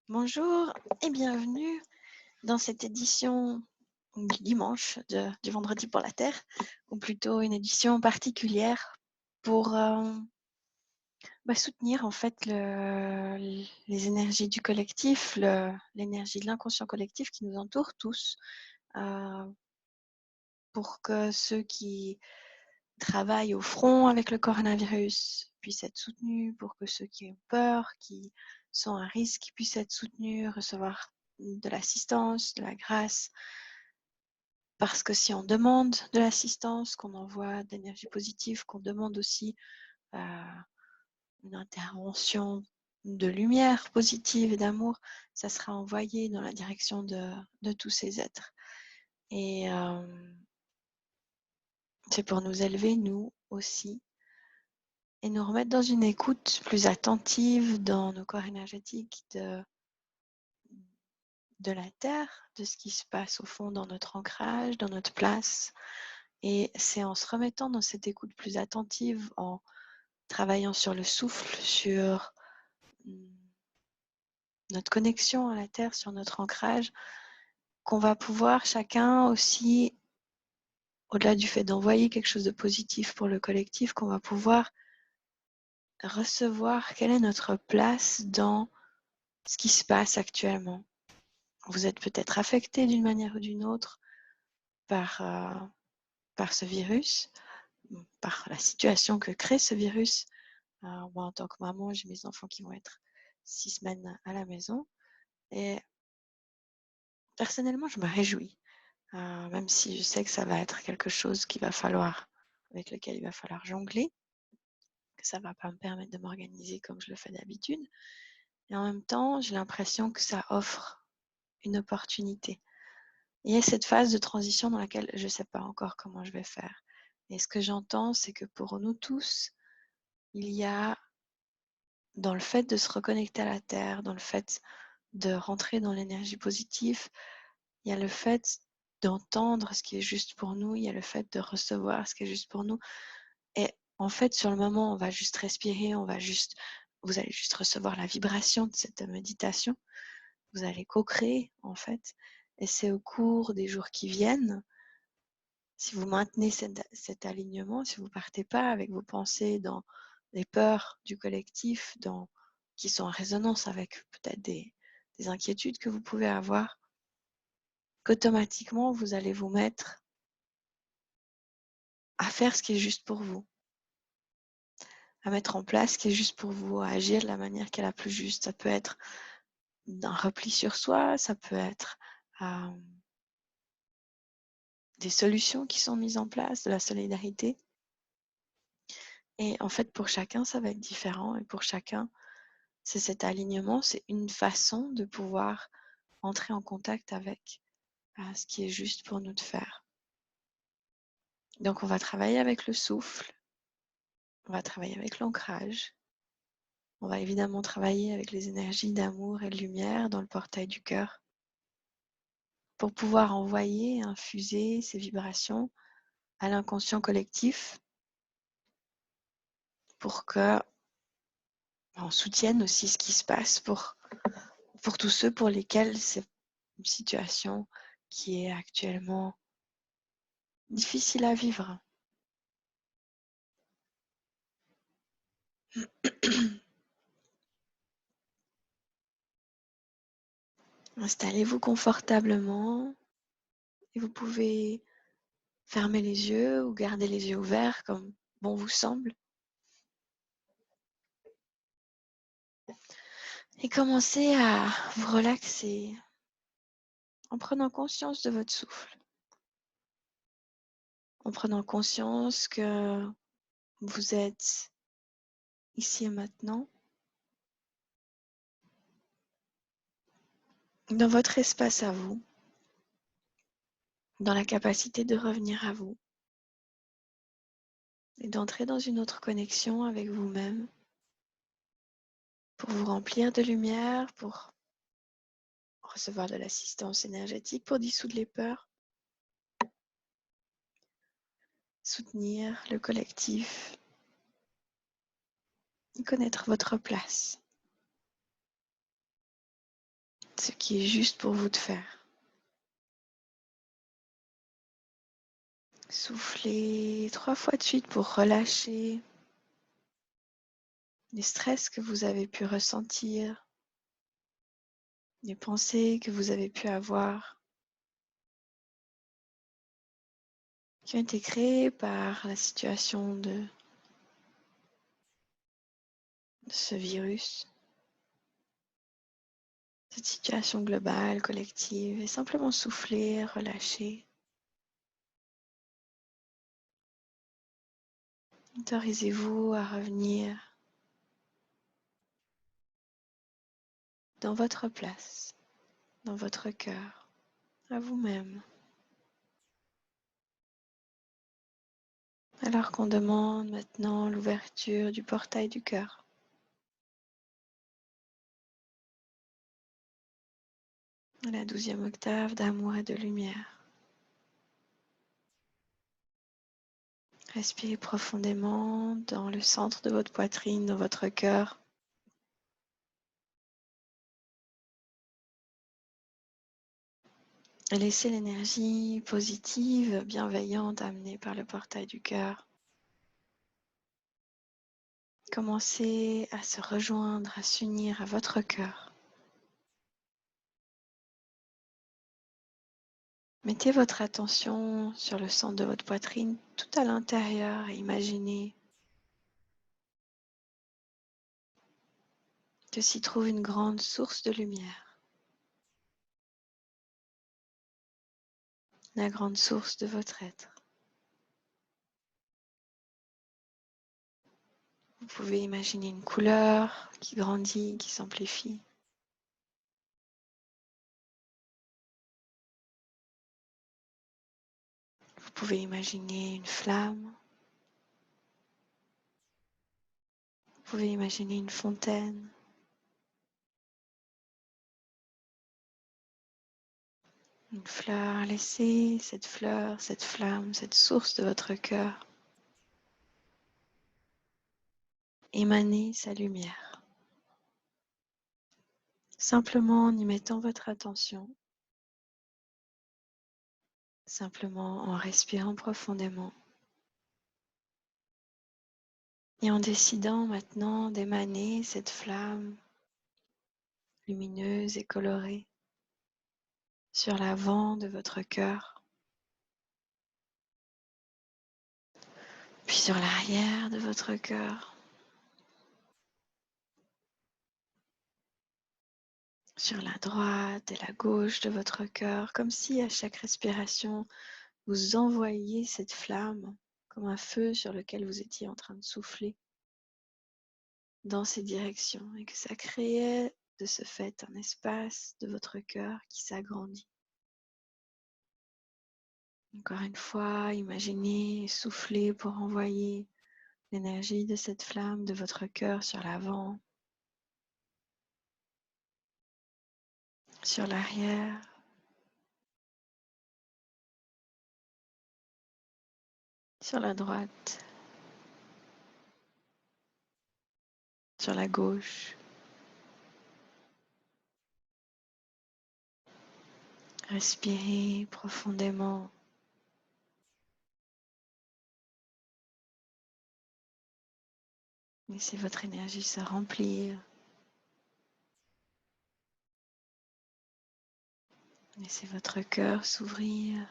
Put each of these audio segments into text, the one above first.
Bonjour et bienvenue dans cette édition du dimanche du Vendredi pour la Terre, ou plutôt une édition particulière pour soutenir en fait les énergies du collectif, l'énergie de l'inconscient collectif qui nous entoure tous, euh, pour que ceux qui travaillent au front avec le coronavirus puissent être soutenus, pour que ceux qui ont peur, qui sont à risque, puissent être soutenus, recevoir de l'assistance, de la grâce. Parce que si on demande de l'assistance, qu'on envoie d'énergie positive, qu'on demande aussi une intervention de lumière positive et d'amour, ça sera envoyé dans la direction de tous ces êtres. Et c'est pour nous élever, nous aussi, et nous remettre dans une écoute plus attentive dans nos corps énergétiques de la Terre, de ce qui se passe au fond dans notre ancrage, dans notre place. Et c'est en se remettant dans cette écoute plus attentive, en travaillant sur le souffle, sur notre connexion à la Terre, sur notre ancrage, qu'on va pouvoir chacun aussi, au-delà du fait d'envoyer quelque chose de positif pour le collectif, qu'on va pouvoir recevoir quelle est notre place dans ce qui se passe actuellement. Vous êtes peut-être affecté d'une manière ou d'une autre par ce virus, par la situation que crée ce virus. Moi, en tant que maman, j'ai mes enfants qui vont être 6 semaines à la maison. Et personnellement, je me réjouis, même si je sais que ça va être quelque chose avec lequel il va falloir jongler, que ça ne va pas me permettre de m'organiser comme je le fais d'habitude. Et en même temps, j'ai l'impression que ça offre une opportunité. Il y a cette phase de transition dans laquelle je ne sais pas encore comment je vais faire. Et ce que j'entends, c'est que pour nous tous, il y a, dans le fait de se reconnecter à la Terre, dans le fait de rentrer dans l'énergie positive, il y a le fait d'entendre ce qui est juste pour nous, il y a le fait de recevoir ce qui est juste pour nous. Et en fait, sur le moment, on va juste respirer, vous allez juste recevoir la vibration de cette méditation. Vous allez co-créer, en fait. Et c'est au cours des jours qui viennent, si vous maintenez cet alignement, si vous ne partez pas avec vos pensées dans les peurs du collectif, qui sont en résonance avec peut-être des inquiétudes que vous pouvez avoir, qu'automatiquement, vous allez vous mettre à faire ce qui est juste pour vous, à mettre en place ce qui est juste pour vous, à agir de la manière qui est la plus juste. Ça peut être d'un repli sur soi, ça peut être des solutions qui sont mises en place, de la solidarité. Et en fait, pour chacun, ça va être différent. Et pour chacun, c'est cet alignement, c'est une façon de pouvoir entrer en contact avec ce qui est juste pour nous de faire. Donc, on va travailler avec le souffle, on va travailler avec l'ancrage, on va évidemment travailler avec les énergies d'amour et de lumière dans le portail du cœur pour pouvoir envoyer, infuser ces vibrations à l'inconscient collectif pour que on soutienne aussi ce qui se passe pour tous ceux pour lesquels c'est une situation qui est actuellement difficile à vivre. Installez-vous confortablement et vous pouvez fermer les yeux ou garder les yeux ouverts comme bon vous semble. Et commencez à vous relaxer en prenant conscience de votre souffle, en prenant conscience que vous êtes ici et maintenant, dans votre espace à vous, dans la capacité de revenir à vous et d'entrer dans une autre connexion avec vous-même pour vous remplir de lumière, pour recevoir de l'assistance énergétique, pour dissoudre les peurs, soutenir le collectif et connaître votre place. ce qui est juste pour vous de faire. Soufflez 3 fois de suite pour relâcher les stress que vous avez pu ressentir, les pensées que vous avez pu avoir, qui ont été créées par la situation de ce virus, cette situation globale, collective, et simplement souffler, relâcher. Autorisez-vous à revenir dans votre place, dans votre cœur, à vous-même. Alors qu'on demande maintenant l'ouverture du portail du cœur. La 12e octave d'amour et de lumière. Respirez profondément dans le centre de votre poitrine, dans votre cœur. Et laissez l'énergie positive, bienveillante amenée par le portail du cœur. Commencez à se rejoindre, à s'unir à votre cœur. Mettez votre attention sur le centre de votre poitrine, tout à l'intérieur, et imaginez que s'y trouve une grande source de lumière, la grande source de votre être. Vous pouvez imaginer une couleur qui grandit, qui s'amplifie. Vous pouvez imaginer une flamme. Vous pouvez imaginer une fontaine. Une fleur. Laissez cette fleur, cette flamme, cette source de votre cœur émaner sa lumière. Simplement en y mettant votre attention. Simplement en respirant profondément. Et en décidant maintenant d'émaner cette flamme lumineuse et colorée sur l'avant de votre cœur, puis sur l'arrière de votre cœur, sur la droite et la gauche de votre cœur, comme si à chaque respiration, vous envoyiez cette flamme comme un feu sur lequel vous étiez en train de souffler dans ces directions et que ça créait de ce fait un espace de votre cœur qui s'agrandit. Encore une fois, imaginez et soufflez pour envoyer l'énergie de cette flamme de votre cœur sur l'avant, sur l'arrière, sur la droite, sur la gauche. Respirez profondément. Laissez votre énergie se remplir. Laissez votre cœur s'ouvrir.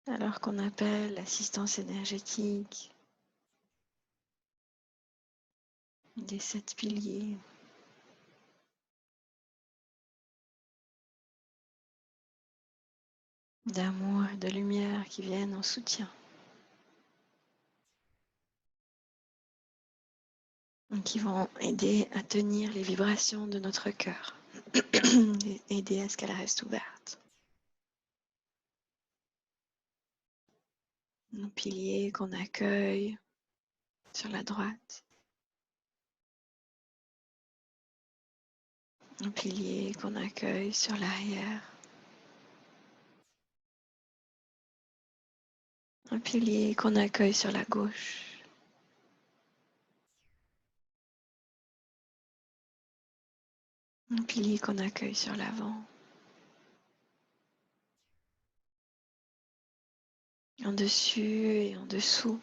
Alors qu'on appelle l'assistance énergétique des 7 piliers. D'amour et de lumière qui viennent en soutien. Et qui vont aider à tenir les vibrations de notre cœur. Et aider à ce qu'elle reste ouverte. Nos piliers qu'on accueille sur la droite. Nos piliers qu'on accueille sur l'arrière. Un pilier qu'on accueille sur la gauche. Un pilier qu'on accueille sur l'avant, en dessus et en dessous.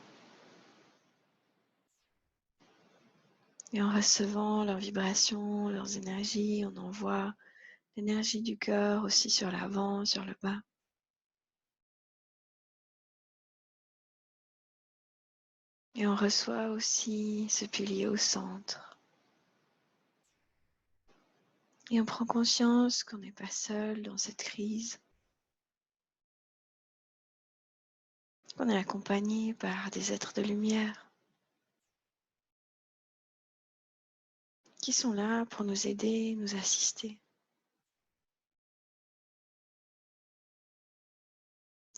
Et en recevant leurs vibrations, leurs énergies, on envoie l'énergie du cœur aussi sur l'avant, sur le bas. Et on reçoit aussi ce pilier au centre. Et on prend conscience qu'on n'est pas seul dans cette crise, qu'on est accompagné par des êtres de lumière qui sont là pour nous aider, nous assister.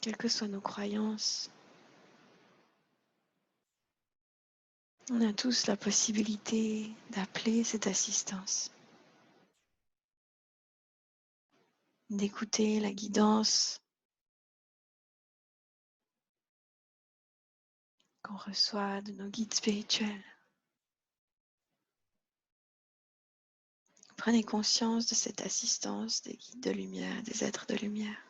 Quelles que soient nos croyances, on a tous la possibilité d'appeler cette assistance, d'écouter la guidance qu'on reçoit de nos guides spirituels. Prenez conscience de cette assistance des guides de lumière, des êtres de lumière,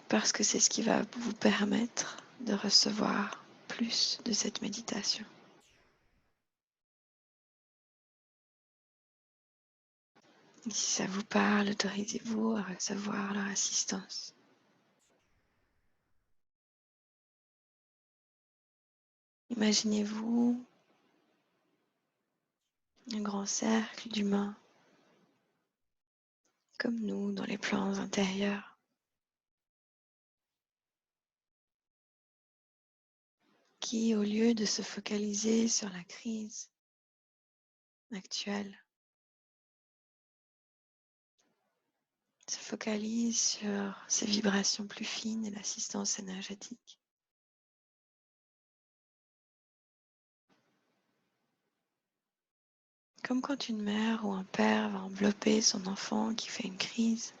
parce que c'est ce qui va vous permettre de recevoir plus de cette méditation. Et si ça vous parle, autorisez-vous à recevoir leur assistance. Imaginez-vous un grand cercle d'humains, comme nous, dans les plans intérieurs, qui, au lieu de se focaliser sur la crise actuelle, se focalisent sur ces vibrations plus fines et l'assistance énergétique. Comme quand une mère ou un père va envelopper son enfant qui fait une crise,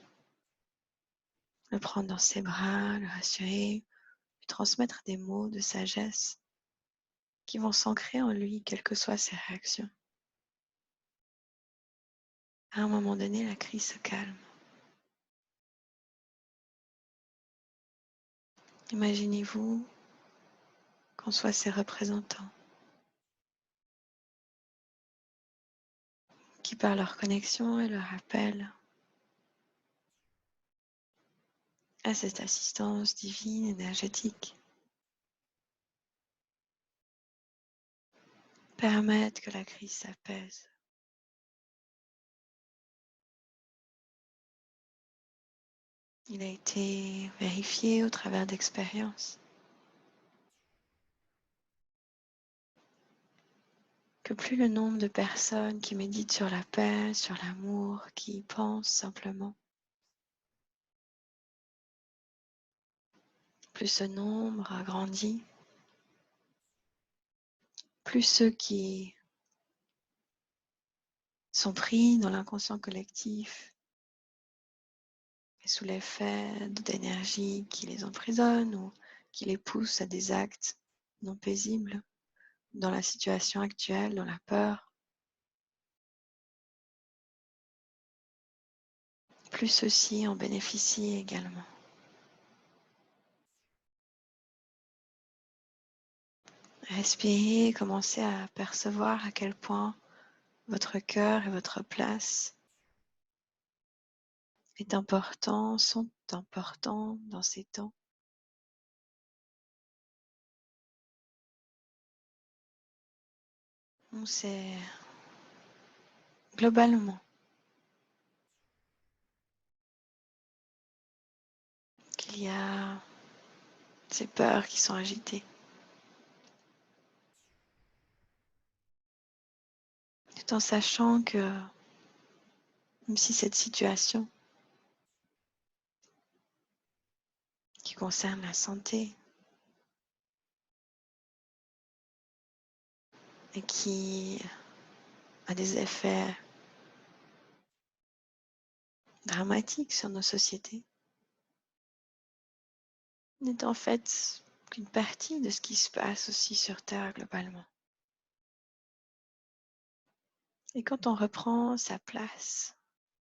le prendre dans ses bras, le rassurer, lui transmettre des mots de sagesse qui vont s'ancrer en lui, quelles que soient ses réactions. À un moment donné, la crise se calme. Imaginez-vous qu'on soit ses représentants, qui par leur connexion et leur appel à cette assistance divine, énergétique, permettent que la crise s'apaise. Il a été vérifié au travers d'expériences que plus le nombre de personnes qui méditent sur la paix, sur l'amour, qui y pensent simplement, plus ce nombre grandit, plus ceux qui sont pris dans l'inconscient collectif et sous l'effet d'énergie qui les emprisonne ou qui les pousse à des actes non paisibles dans la situation actuelle, dans la peur, plus ceux-ci en bénéficient également. Respirez, commencez à percevoir à quel point votre cœur et votre place est important, sont importants dans ces temps. On sait globalement qu'il y a ces peurs qui sont agitées, tout en sachant que même si cette situation qui concerne la santé et qui a des effets dramatiques sur nos sociétés, n'est en fait qu'une partie de ce qui se passe aussi sur Terre globalement. Et quand on reprend sa place,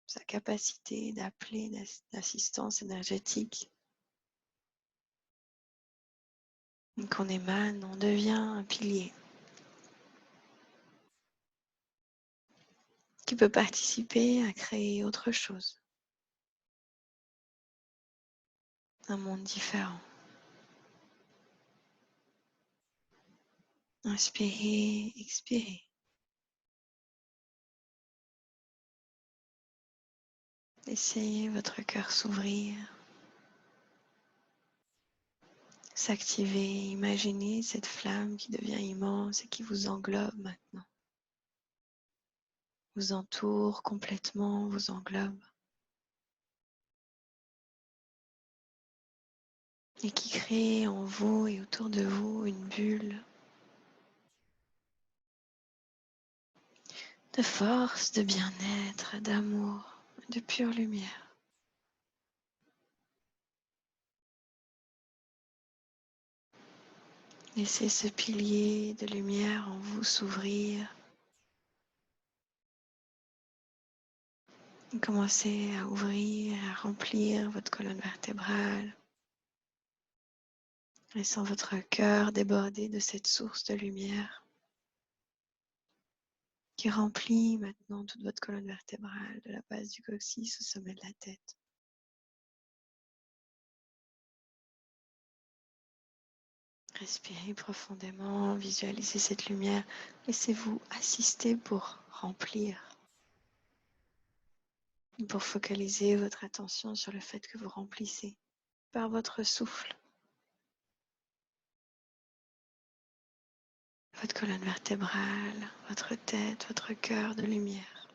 sa capacité d'appeler d'assistance énergétique, et qu'on émane, on devient un pilier qui peut participer à créer autre chose, un monde différent. Inspirez, expirez. Laissez votre cœur s'ouvrir, s'activer. Imaginez cette flamme qui devient immense et qui vous englobe maintenant. Vous entoure complètement, vous englobe. Et qui crée en vous et autour de vous une bulle de force, de bien-être, d'amour, de pure lumière. Laissez ce pilier de lumière en vous s'ouvrir. Commencez à ouvrir, à remplir votre colonne vertébrale, laissant votre cœur déborder de cette source de lumière qui remplit maintenant toute votre colonne vertébrale, de la base du coccyx au sommet de la tête. Respirez profondément, visualisez cette lumière, laissez-vous assister pour remplir, pour focaliser votre attention sur le fait que vous remplissez par votre souffle votre colonne vertébrale, votre tête, votre cœur de lumière.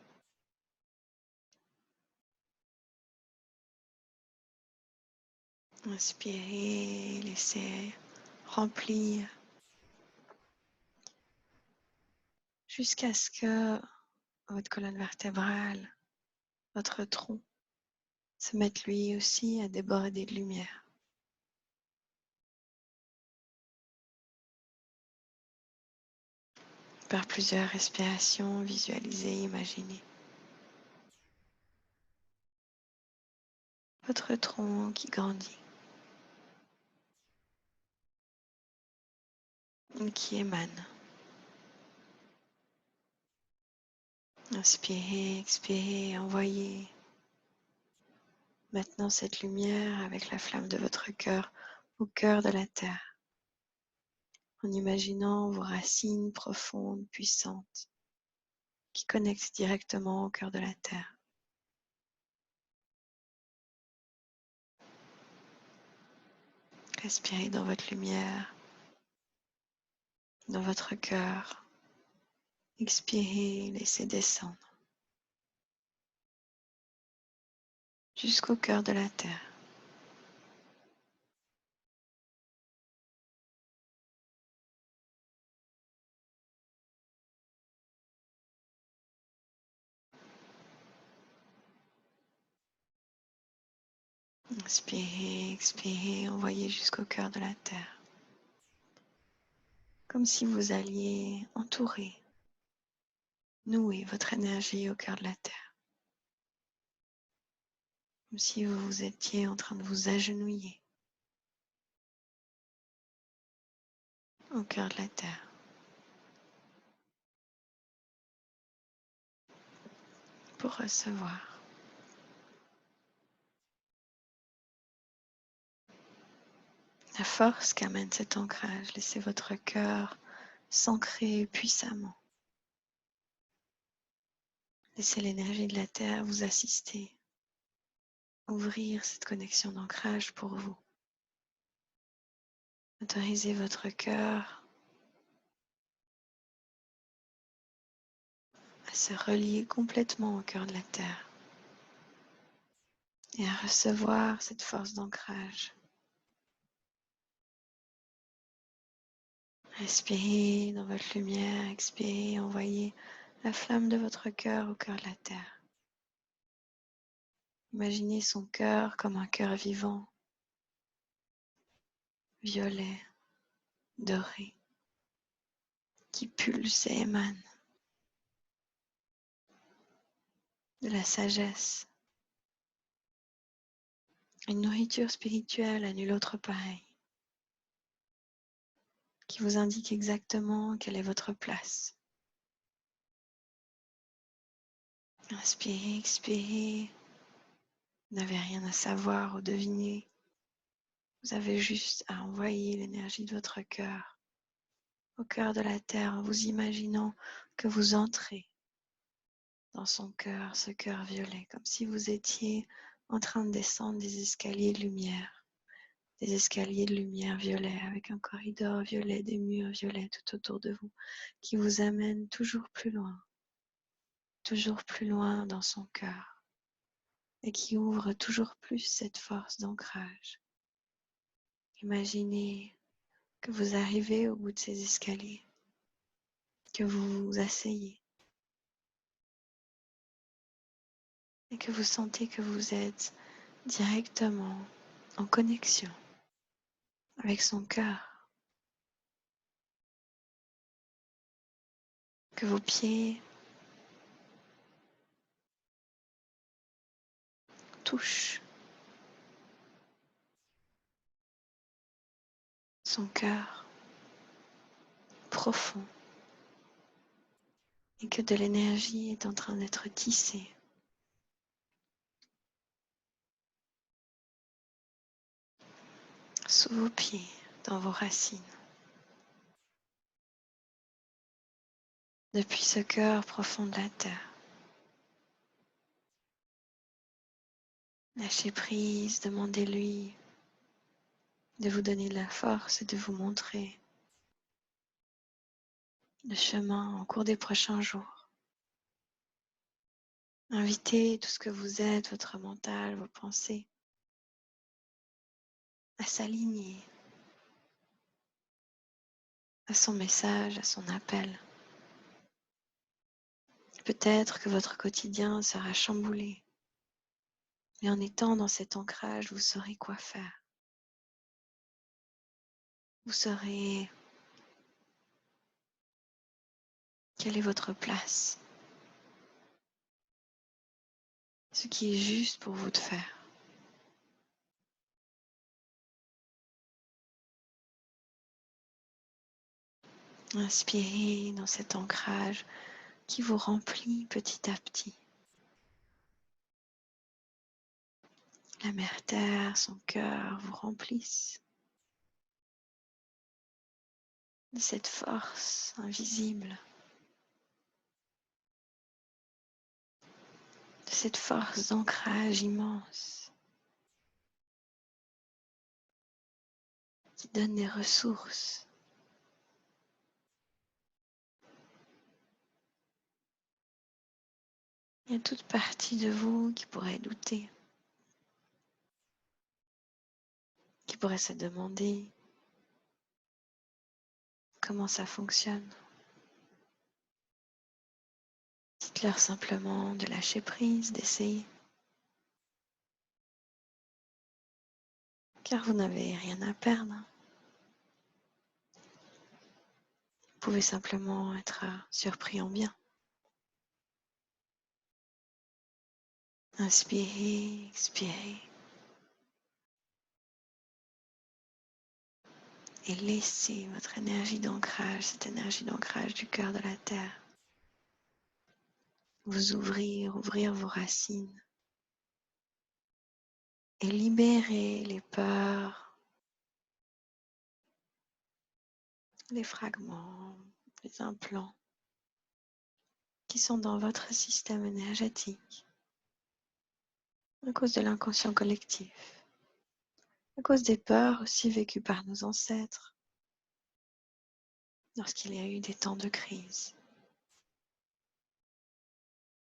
Inspirez, laissez remplir jusqu'à ce que votre colonne vertébrale, votre tronc, se mette lui aussi à déborder de lumière. Par plusieurs respirations, visualisez, imaginez votre tronc qui grandit et qui émane. Inspirez, expirez, envoyez maintenant cette lumière avec la flamme de votre cœur au cœur de la terre, en imaginant vos racines profondes, puissantes, qui connectent directement au cœur de la terre. Respirez dans votre lumière, dans votre cœur. Expirez, laissez descendre jusqu'au cœur de la terre. Inspirez, expirez, envoyez jusqu'au cœur de la terre. Comme si vous alliez entourer, nouer votre énergie au cœur de la terre. Comme si vous étiez en train de vous agenouiller au cœur de la terre. Pour recevoir la force qu'amène cet ancrage. Laissez votre cœur s'ancrer puissamment. Laissez l'énergie de la terre vous assister. Ouvrir cette connexion d'ancrage pour vous. Autorisez votre cœur à se relier complètement au cœur de la terre et à recevoir cette force d'ancrage. Respirez dans votre lumière, expirez, envoyez la flamme de votre cœur au cœur de la terre. Imaginez son cœur comme un cœur vivant, violet, doré, qui pulse et émane. de la sagesse, une nourriture spirituelle à nul autre pareil, qui vous indique exactement quelle est votre place. Inspirez, expirez. Vous n'avez rien à savoir ou deviner. Vous avez juste à envoyer l'énergie de votre cœur au cœur de la terre en vous imaginant que vous entrez dans son cœur, ce cœur violet, comme si vous étiez en train de descendre des escaliers de lumière violet avec un corridor violet, des murs violets tout autour de vous qui vous amènent toujours plus loin dans son cœur et qui ouvre toujours plus cette force d'ancrage. Imaginez que vous arrivez au bout de ces escaliers, que vous vous asseyez et que vous sentez que vous êtes directement en connexion avec son cœur, que vos pieds touchent son cœur profond et que de l'énergie est en train d'être tissée sous vos pieds, dans vos racines. Depuis ce cœur profond de la terre, lâchez prise, demandez-lui de vous donner de la force et de vous montrer le chemin au cours des prochains jours. Invitez tout ce que vous êtes, votre mental, vos pensées, à s'aligner à son message, à son appel. Peut-être que votre quotidien sera chamboulé, mais en étant dans cet ancrage, vous saurez quoi faire. Vous saurez quelle est votre place, ce qui est juste pour vous de faire. Inspirez dans cet ancrage qui vous remplit petit à petit. La mère Terre, son cœur vous remplissent de cette force invisible, de cette force d'ancrage immense qui donne des ressources. Il y a toute partie de vous qui pourrait douter, qui pourrait se demander comment ça fonctionne. Dites-leur simplement de lâcher prise, d'essayer, car vous n'avez rien à perdre. Vous pouvez simplement être surpris en bien. Inspirez, expirez. Et laissez votre énergie d'ancrage, cette énergie d'ancrage du cœur de la terre, vous ouvrir vos racines et libérer les peurs, les fragments, les implants qui sont dans votre système énergétique à cause de l'inconscient collectif, à cause des peurs aussi vécues par nos ancêtres lorsqu'il y a eu des temps de crise.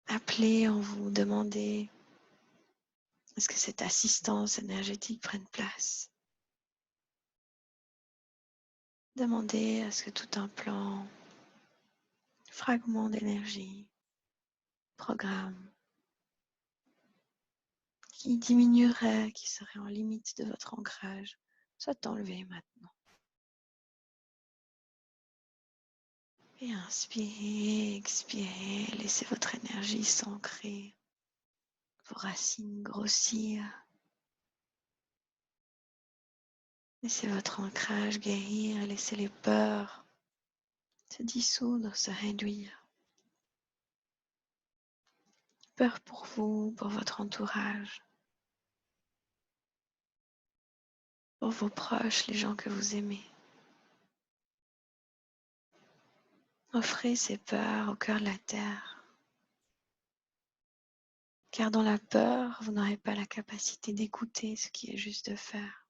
Appelez en vous, demandez à ce que cette assistance énergétique prenne place. Demandez à ce que tout un plan, fragment d'énergie, programme, qui diminuerait, qui serait en limite de votre ancrage, soit enlevé maintenant. Et inspirez, expirez, laissez votre énergie s'ancrer vos racines grossir. Laissez votre ancrage guérir, laissez les peurs se dissoudre, se réduire. Peur pour vous, pour votre entourage, pour vos proches, les gens que vous aimez. Offrez ces peurs au cœur de la terre. Car dans la peur, vous n'aurez pas la capacité d'écouter ce qui est juste de faire.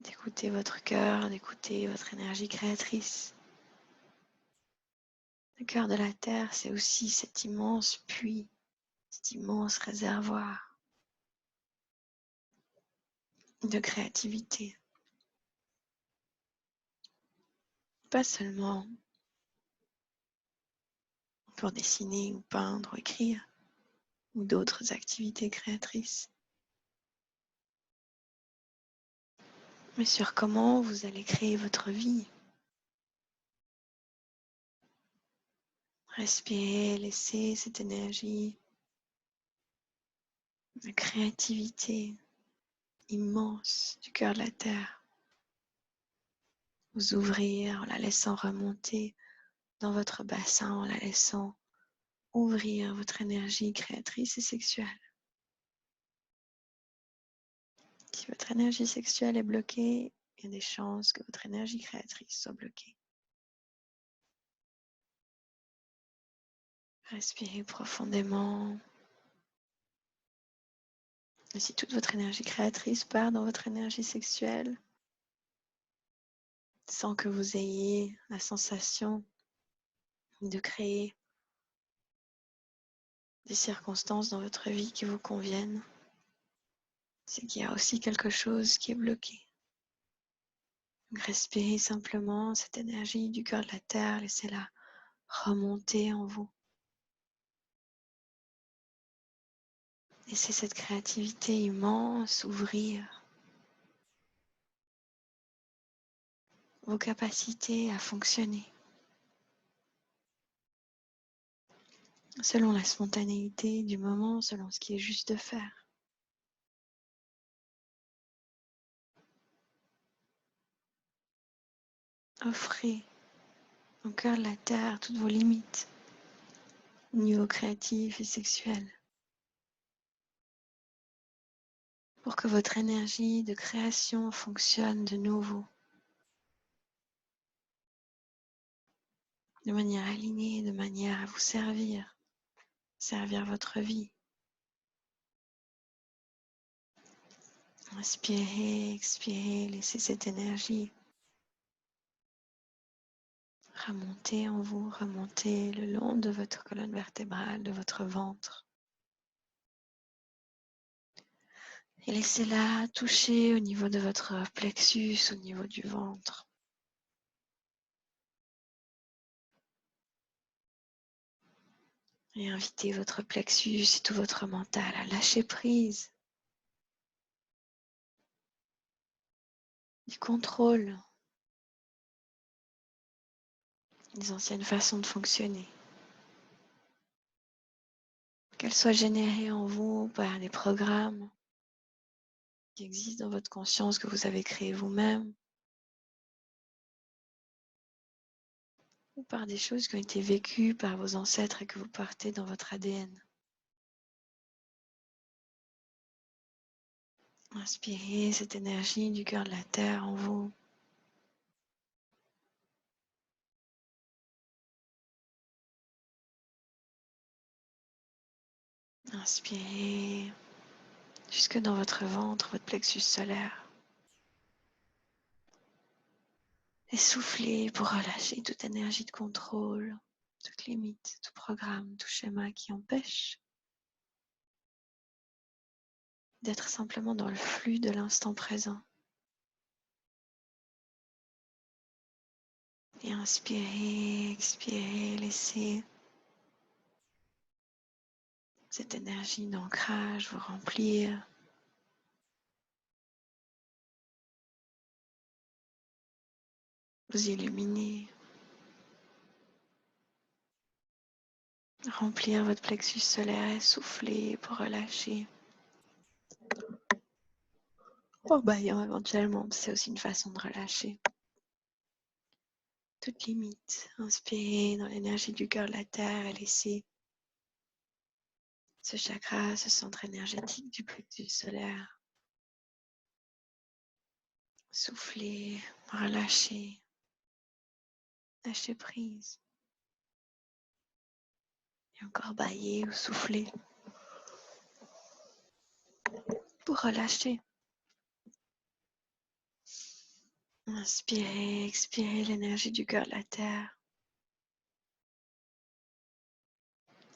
D'écouter votre cœur, d'écouter votre énergie créatrice. Le cœur de la terre, c'est aussi cet immense puits, cet immense réservoir de créativité. Pas seulement pour dessiner ou peindre ou écrire, ou d'autres activités créatrices, mais sur comment vous allez créer votre vie. Respirez, laissez cette énergie de créativité immense du cœur de la terre vous ouvrir en la laissant remonter dans votre bassin, en la laissant ouvrir votre énergie créatrice et sexuelle. Si votre énergie sexuelle est bloquée, il y a des chances que votre énergie créatrice soit bloquée. Respirez profondément. Et si toute votre énergie créatrice part dans votre énergie sexuelle, sans que vous ayez la sensation de créer des circonstances dans votre vie qui vous conviennent, c'est qu'il y a aussi quelque chose qui est bloqué. Donc respirez simplement cette énergie du cœur de la terre, laissez-la remonter en vous. Laissez cette créativité immense ouvrir vos capacités à fonctionner selon la spontanéité du moment, selon ce qui est juste de faire. Offrez au cœur de la terre toutes vos limites au niveau créatif et sexuel pour que votre énergie de création fonctionne de nouveau de manière alignée, de manière à vous servir votre vie. Inspirez, expirez, laissez cette énergie remonter en vous, remonter le long de votre colonne vertébrale, de votre ventre. Et laissez-la toucher au niveau de votre plexus, au niveau du ventre. Et invitez votre plexus et tout votre mental à lâcher prise du contrôle des anciennes façons de fonctionner. Qu'elles soient générées en vous par des programmes qui existent dans votre conscience que vous avez créés vous-même, ou par des choses qui ont été vécues par vos ancêtres et que vous portez dans votre ADN. Inspirez cette énergie du cœur de la terre en vous. Inspirez jusque dans votre ventre, votre plexus solaire. Et soufflez pour relâcher toute énergie de contrôle, toute limite, tout programme, tout schéma qui empêche d'être simplement dans le flux de l'instant présent. Et inspirez, expirez, laissez cette énergie d'ancrage vous remplir. Vous illuminer. Remplir votre plexus solaire et souffler pour relâcher. En baillant éventuellement, c'est aussi une façon de relâcher. Toute limite. Inspirez dans l'énergie du cœur de la terre et laissez ce chakra, ce centre énergétique du plexus solaire. Soufflez, relâchez, lâchez prise. Et encore bailler ou souffler pour relâcher. Inspirez, expirez l'énergie du cœur de la terre.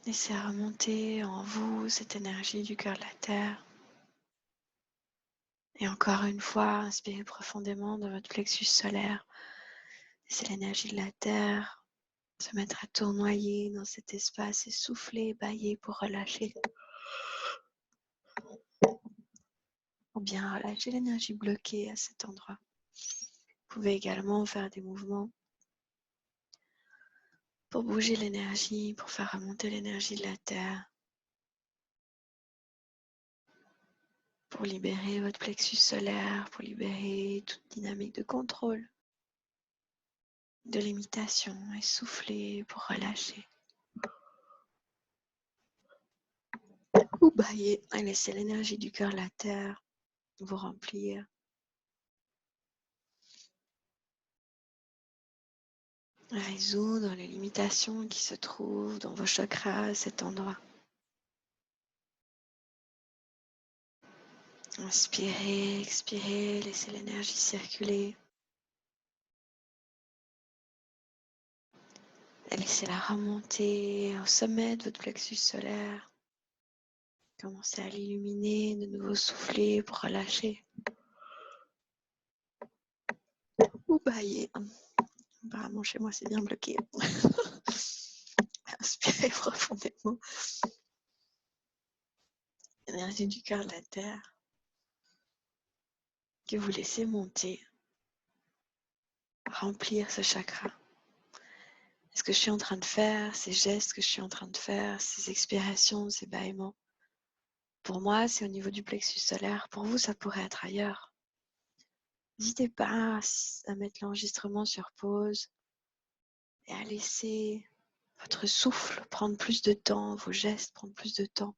Laissez remonter en vous cette énergie du cœur de la terre. Et encore une fois, inspirez profondément dans votre plexus solaire. Laissez l'énergie de la terre se mettre à tournoyer dans cet espace et souffler, bailler pour relâcher. Ou bien relâcher l'énergie bloquée à cet endroit. Vous pouvez également faire des mouvements pour bouger l'énergie, pour faire remonter l'énergie de la terre. Pour libérer votre plexus solaire, pour libérer toute dynamique de contrôle, de limitation, et souffler pour relâcher. Ou bailler et laisser l'énergie du cœur de la terre vous remplir. Résoudre les limitations qui se trouvent dans vos chakras à cet endroit. Inspirez, expirez, laissez l'énergie circuler. Et laissez-la remonter au sommet de votre plexus solaire. Commencez à l'illuminer, de nouveau souffler pour relâcher. Ou bailler. Apparemment, chez moi, c'est bien bloqué. Inspirez profondément. L'énergie du cœur de la terre que vous laissez monter, remplir ce chakra. Et ce que je suis en train de faire, ces gestes que je suis en train de faire, ces expirations, ces bâillements, pour moi, c'est au niveau du plexus solaire. Pour vous, ça pourrait être ailleurs. N'hésitez pas à mettre l'enregistrement sur pause et à laisser votre souffle prendre plus de temps, vos gestes prendre plus de temps.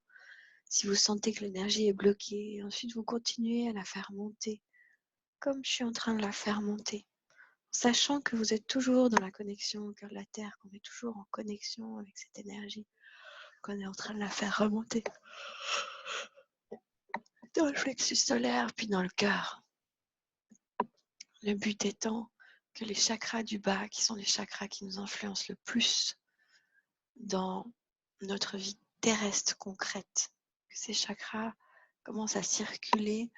Si vous sentez que l'énergie est bloquée, ensuite vous continuez à la faire monter, comme je suis en train de la faire monter, sachant que vous êtes toujours dans la connexion au cœur de la Terre, qu'on est toujours en connexion avec cette énergie, qu'on est en train de la faire remonter dans le plexus solaire, puis dans le cœur. Le but étant que les chakras du bas, qui sont les chakras qui nous influencent le plus dans notre vie terrestre concrète, que ces chakras commencent à circuler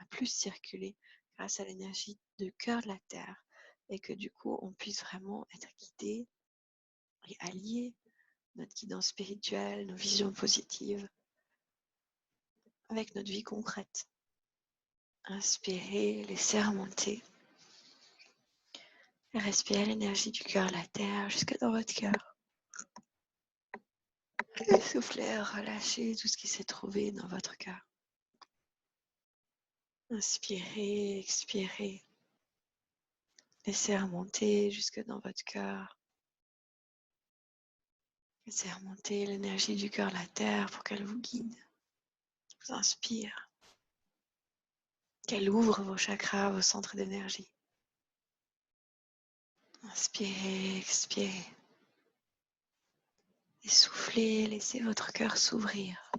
plus circuler grâce à l'énergie du cœur de la Terre, et que du coup on puisse vraiment être guidé et allier notre guidance spirituelle, nos visions positives avec notre vie concrète. Inspirez, laissez remonter. Et respirez l'énergie du cœur de la terre jusque dans votre cœur. Et soufflez, relâchez tout ce qui s'est trouvé dans votre cœur. Inspirez, expirez. Laissez remonter jusque dans votre cœur. Laissez remonter l'énergie du cœur de la terre pour qu'elle vous guide, vous inspire, qu'elle ouvre vos chakras, vos centres d'énergie. Inspirez, expirez. Et soufflez, laissez votre cœur s'ouvrir.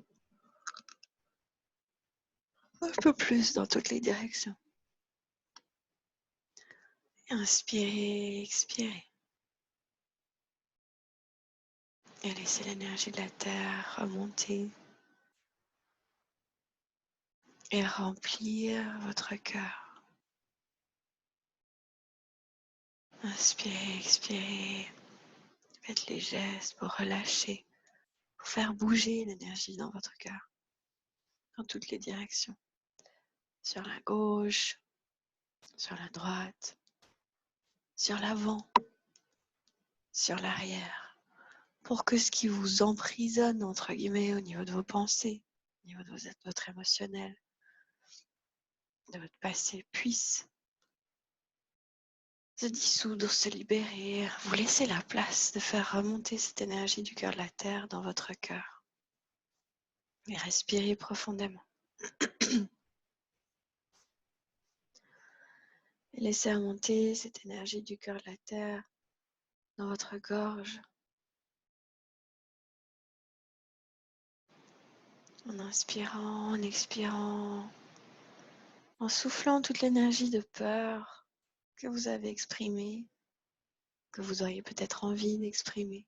Un peu plus dans toutes les directions. Inspirez, expirez. Et laissez l'énergie de la terre remonter et remplir votre cœur. Inspirez, expirez. Faites les gestes pour relâcher, pour faire bouger l'énergie dans votre cœur, dans toutes les directions. Sur la gauche, sur la droite, sur l'avant, sur l'arrière. pour que ce qui vous emprisonne, entre guillemets, au niveau de vos pensées, au niveau de votre émotionnel, de votre passé, puisse se dissoudre, se libérer. Vous laissez la place de faire remonter cette énergie du cœur de la terre dans votre cœur. Et respirez profondément. Et laissez remonter cette énergie du cœur de la terre dans votre gorge. En inspirant, en expirant, en soufflant toute l'énergie de peur que vous avez exprimée, que vous auriez peut-être envie d'exprimer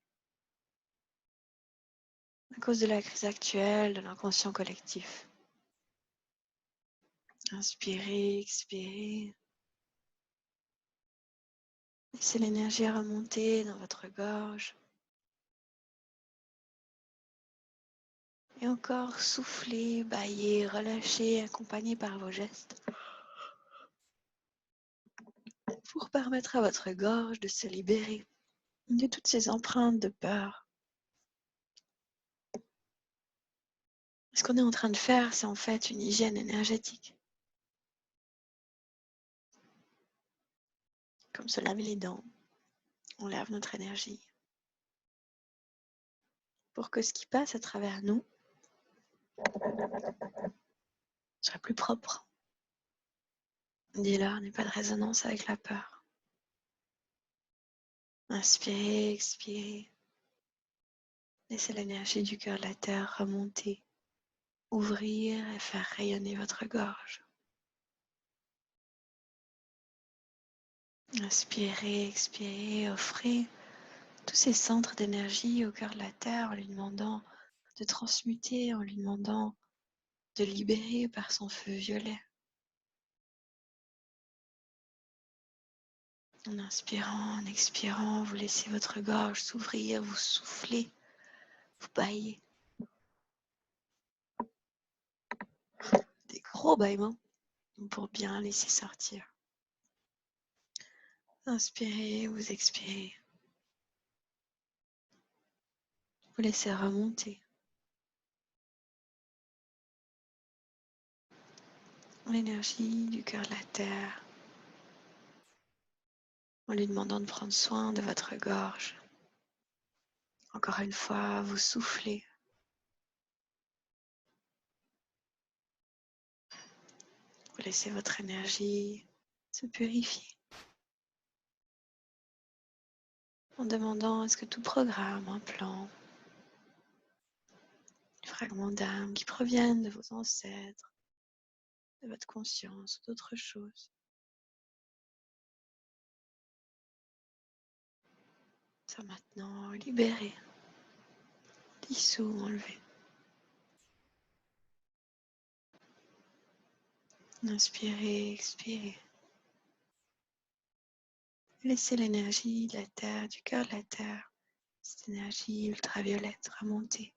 à cause de la crise actuelle, de l'inconscient collectif. Inspirez, expirez. Laissez l'énergie remonter dans votre gorge. Et encore soufflez, bâillez, relâchez, accompagné par vos gestes, pour permettre à votre gorge de se libérer de toutes ces empreintes de peur. Ce qu'on est en train de faire, c'est en fait une hygiène énergétique. Comme se laver les dents, on lave notre énergie. Pour que ce qui passe à travers nous soit plus propre. Dès lors, n'ait pas de résonance avec la peur. Inspirez, expirez. Laissez l'énergie du cœur de la terre remonter, ouvrir et faire rayonner votre gorge. Inspirez, expirez, offrez tous ces centres d'énergie au cœur de la terre en lui demandant de transmuter, en lui demandant de libérer par son feu violet. En inspirant, en expirant, vous laissez votre gorge s'ouvrir, vous soufflez, vous bâillez. Des gros bâillements pour bien laisser sortir. Inspirez, vous expirez. Vous laissez remonter. L'énergie du cœur de la terre, en lui demandant de prendre soin de votre gorge. Encore une fois, vous soufflez. Vous laissez votre énergie se purifier. En demandant à ce que tout programme, un plan, des fragments d'âme qui proviennent de vos ancêtres, de votre conscience ou d'autres choses, soit maintenant libéré, dissous, enlevé. Inspirez, expirez. Laissez l'énergie de la terre, du cœur de la terre, cette énergie ultraviolette remonter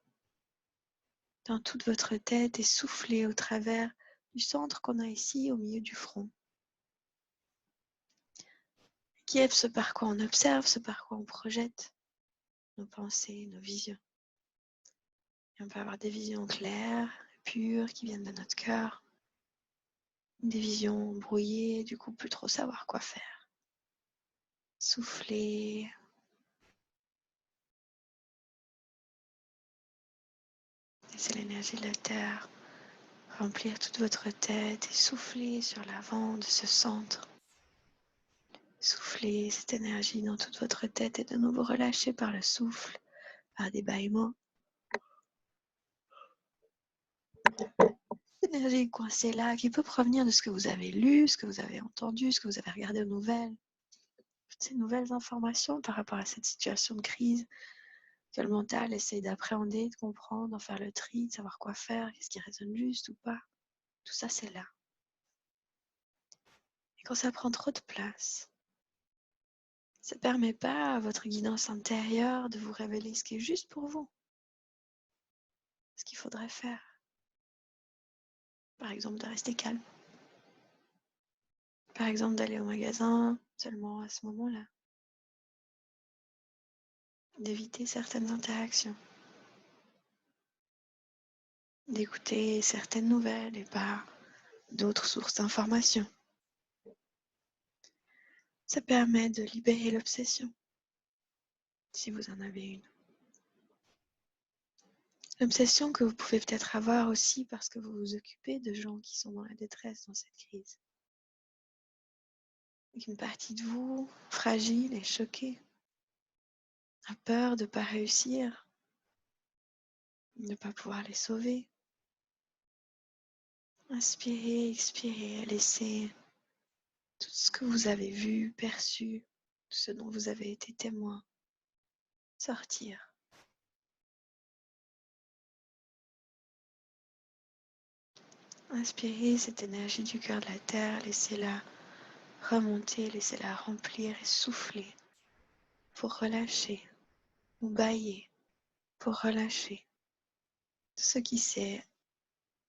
dans toute votre tête et souffler au travers du centre qu'on a ici au milieu du front, qui est ce par quoi on observe, ce par quoi on projette nos pensées, nos visions. Et on peut avoir des visions claires, pures, qui viennent de notre cœur, des visions brouillées, du coup plus trop savoir quoi faire. Soufflez. Laissez l'énergie de la terre remplir toute votre tête et souffler sur l'avant de ce centre. Soufflez cette énergie dans toute votre tête et de nouveau relâchez par le souffle, par des bâillements. L'énergie coincée là qui peut provenir de ce que vous avez lu, ce que vous avez entendu, ce que vous avez regardé aux nouvelles. Toutes ces nouvelles informations par rapport à cette situation de crise que le mental essaye d'appréhender, de comprendre, d'en faire le tri, de savoir quoi faire, qu'est-ce qui résonne juste ou pas. Tout ça, c'est là. Et quand ça prend trop de place, ça ne permet pas à votre guidance intérieure de vous révéler ce qui est juste pour vous, ce qu'il faudrait faire. Par exemple, de rester calme. Par exemple, d'aller au magasin seulement à ce moment-là. d'éviter certaines interactions, d'écouter certaines nouvelles et pas d'autres sources d'informations. Ça permet de libérer l'obsession, si vous en avez une. L'obsession que vous pouvez peut-être avoir aussi parce que vous vous occupez de gens qui sont dans la détresse dans cette crise. Et qu'une partie de vous, fragile et choquée, a peur de ne pas réussir, de ne pas pouvoir les sauver. Inspirez, expirez, laissez tout ce que vous avez vu, perçu, tout ce dont vous avez été témoin, sortir. Inspirez cette énergie du cœur de la terre, laissez-la remonter, laissez-la remplir et souffler pour relâcher ou bailler pour relâcher tout ce qui s'est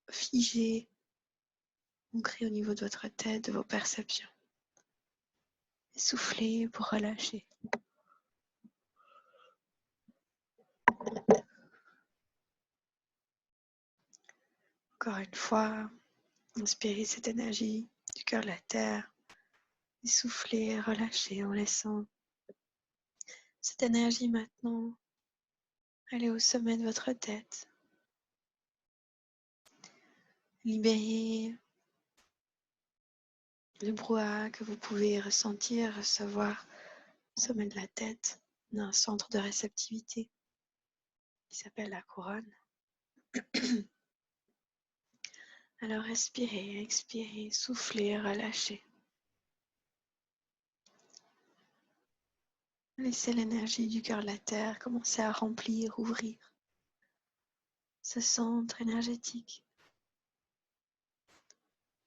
figé, ancré au niveau de votre tête, de vos perceptions. Et soufflez pour relâcher. Encore une fois, inspirez cette énergie du cœur de la terre et soufflez, relâchez en laissant cette énergie maintenant aller au sommet de votre tête. Libérez le brouhaha que vous pouvez ressentir, recevoir au sommet de la tête d'un centre de réceptivité qui s'appelle la couronne. Alors respirez, expirez, soufflez, relâchez. Laissez l'énergie du cœur de la terre commencer à remplir, ouvrir ce centre énergétique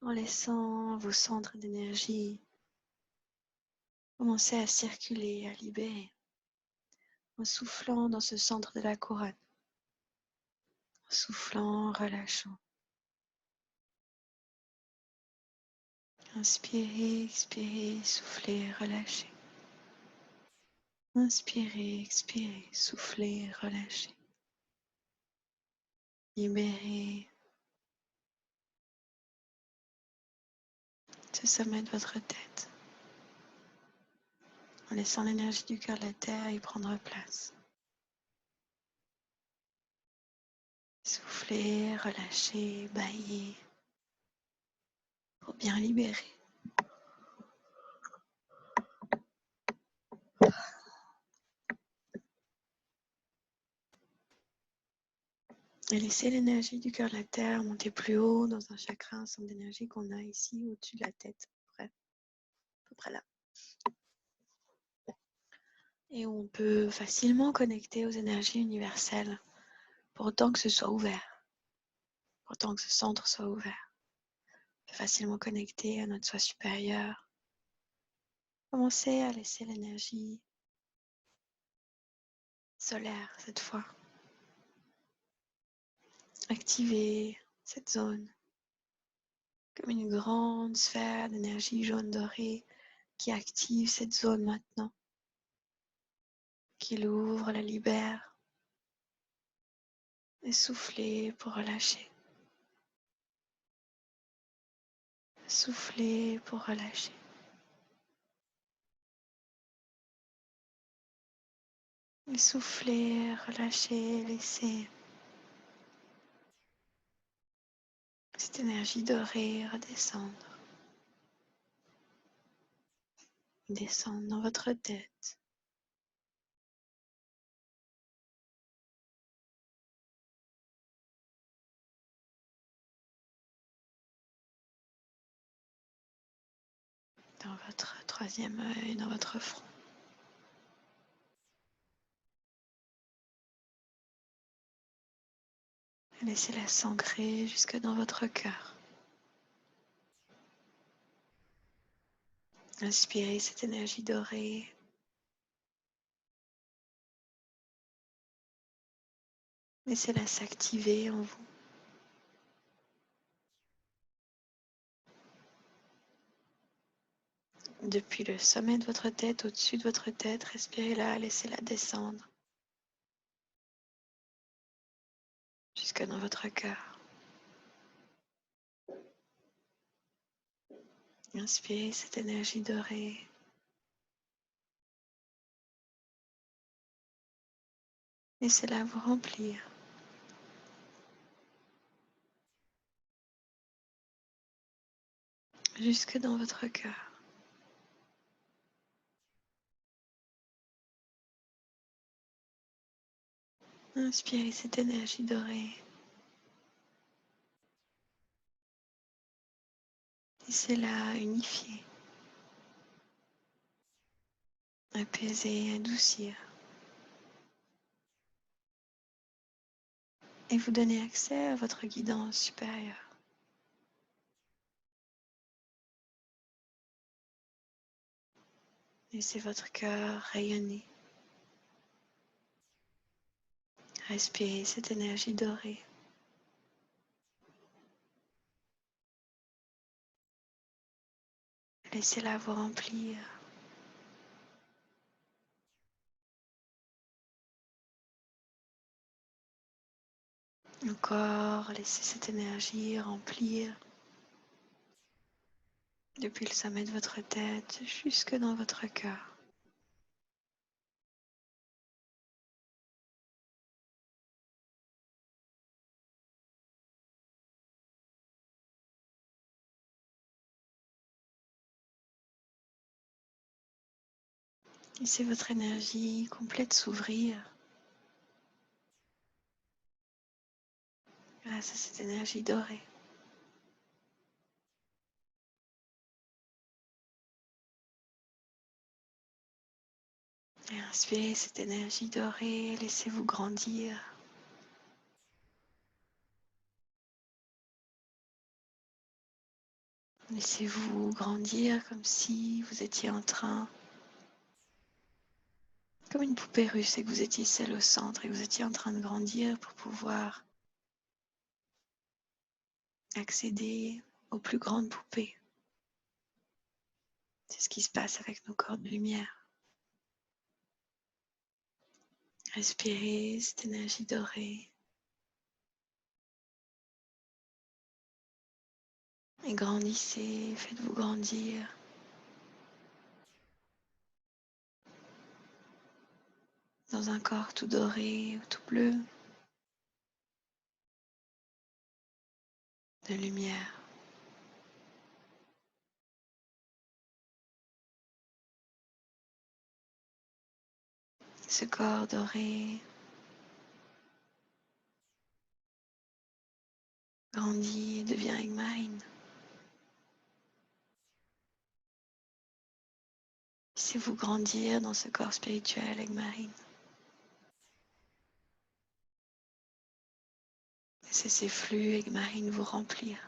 en laissant vos centres d'énergie commencer à circuler, à libérer, en soufflant dans ce centre de la couronne, en soufflant, relâchant. Inspirez, expirez, soufflez, relâchez. Inspirez, expirez, soufflez, relâchez. Libérez ce sommet de votre tête en laissant l'énergie du cœur de la terre y prendre place. Soufflez, relâchez, baillez pour bien libérer. Et laissez l'énergie du cœur de la terre monter plus haut dans un chakra, un centre d'énergie qu'on a ici au-dessus de la tête, à peu près là. Et où on peut facilement connecter aux énergies universelles pour autant que ce soit ouvert, pour autant que ce centre soit ouvert. On peut facilement connecter à notre soi supérieur. Commencez à laisser l'énergie solaire cette fois activer cette zone comme une grande sphère d'énergie jaune dorée qui active cette zone maintenant, qui l'ouvre, la libère et soufflez pour relâcher. Soufflez pour relâcher. Et soufflez, relâchez, laissez cette énergie dorée redescendre. Descendre dans votre tête. Dans votre troisième œil, dans votre front. Laissez-la s'ancrer jusque dans votre cœur. Inspirez cette énergie dorée. Laissez-la s'activer en vous. Depuis le sommet de votre tête, au-dessus de votre tête, respirez-la, laissez-la descendre jusque dans votre cœur. Inspirez cette énergie dorée. Laissez-la vous remplir. Jusque dans votre cœur. Inspirez cette énergie dorée. Laissez-la unifier, apaiser, adoucir. Et vous donner accès à votre guidance supérieure. Laissez votre cœur rayonner. Respirez cette énergie dorée. Laissez-la vous remplir. Encore, laissez cette énergie remplir depuis le sommet de votre tête jusque dans votre cœur. Laissez votre énergie complète s'ouvrir grâce à cette énergie dorée. Et inspirez cette énergie dorée, laissez-vous grandir. Laissez-vous grandir comme si vous étiez en train, comme une poupée russe et que vous étiez celle au centre et que vous étiez en train de grandir pour pouvoir accéder aux plus grandes poupées. C'est ce qui se passe avec nos corps de lumière. Respirez cette énergie dorée et grandissez, faites-vous grandir. Dans un corps tout doré ou tout bleu, de lumière. Ce corps doré grandit et devient Egmarine. Laissez-vous grandir dans ce corps spirituel Egmarine. Laissez ces flux Egmarine vous remplir.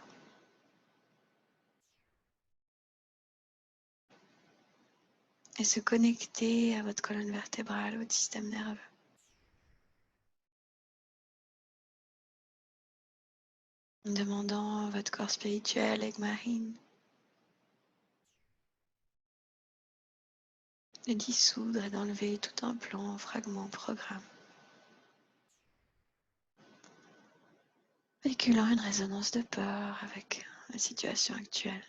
Et se connecter à votre colonne vertébrale, votre système nerveux. En demandant à votre corps spirituel Egmarine de dissoudre et d'enlever tout implant, fragment, programme, véhiculant une résonance de peur avec la situation actuelle.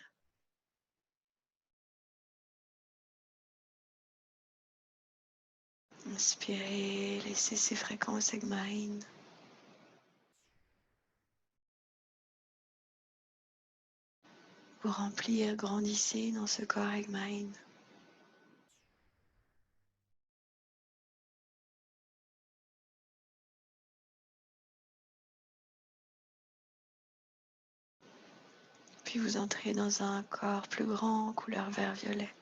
Inspirez, laissez ces fréquences Egmarine vous remplir, grandissez dans ce corps Egmarine. Puis vous entrez dans un corps plus grand, couleur vert-violet.